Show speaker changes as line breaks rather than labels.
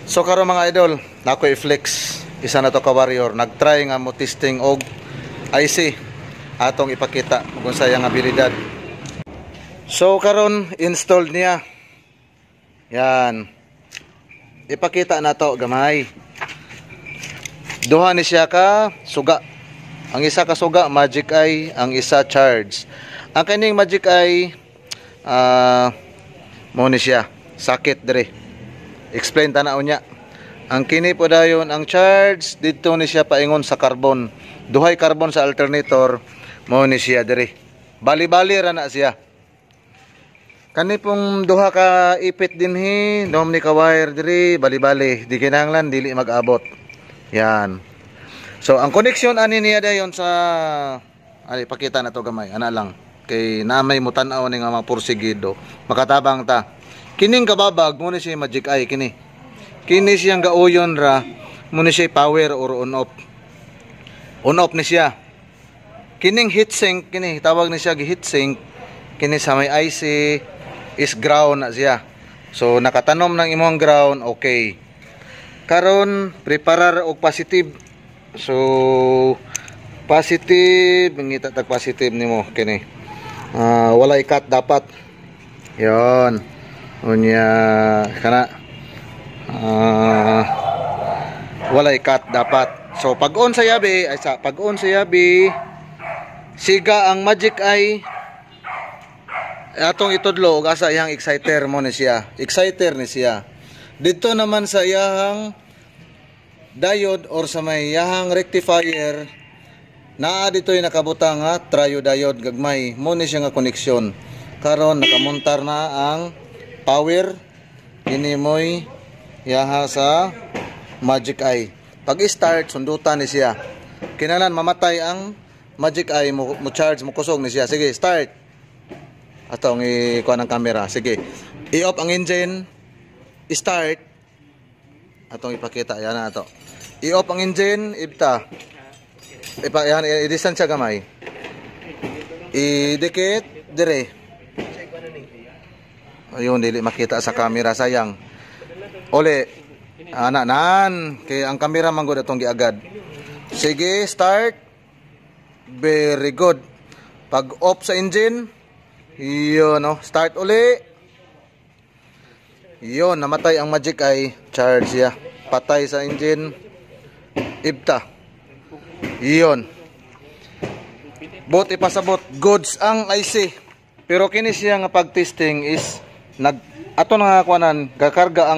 So karon mga idol, nako i-flex isa na to ka warrior. Nagtry nga mo testing og IC atong ipakita kung sa iyang abilidad. So karon installed niya. Yan. Ipakita na to gamay. Duha ni siya ka suga. Ang isa ka suga magic eye, ang isa charge. Ang kaning magic eye mo ni siya sakit dire. Explain tanaw niya. Ang kini po dayon ang charge dito ni siya paingon sa carbon. Duhay carbon sa alternator mo ni siya dire. Bali-bali ra na siya. Kani pong duha ka ipit dinhi, dom ni ka wire dire, bali-bali, di kinahanglan dili mag-abot. Yan. So ang connection ani niya dayon sa ali pakita na to gamay, ana lang. Kay namay mo tan-aw ni nga mga porsigido. Makatabang ta. Kining kababag mo ni siya magic eye kini. Kini siyang gauyon ra mo ni siya power or on off. On off ni siya. Kining heatsink kini tawag ni siya gi heatsink. Kini sa may IC is ground na siya. So nakatanom ng imong ground, okay. Karon preparar og positive. So positive, ngita tag positive nimo kini. Walay cut dapat. Yon. Unya kana walay cut dapat. So pag on sa yabi ay sa pag on sa yabi siga ang magic eye atong itudlo og asa iyang exciter mo ni siya. Exciter ni siya. Dito naman sa iyang diode or sa may iyang rectifier naa dito'y nakabutang nga triodiode gagmay mo ni siya nga koneksyon. Karon nakamontar na ang power kini moy yaha sa magic eye. Pag start sundutan ni siya. Kinahanglan mamatay ang magic eye mo charge mo kusog ni siya. Sige, start. Atong ikuha ng camera. Sige. I-off ang engine. Start. Atong ipakita yan na ato. I-off ang engine, ibta. Yan i-distance siya gamay. I-dikit dire. Ayun, dili makita sa camera, sayang. Ole, nan, kay ang camera man gud atong giagad. Sige, start. Very good. Pag off sa engine, yun, no, start uli. Yun, namatay ang magic eye, charge ya. Patay sa engine. Ibta. Yun. Bot ipasabot, goods ang IC. Pero kini siya nga pag-testing is ato na kuanan gakarga ang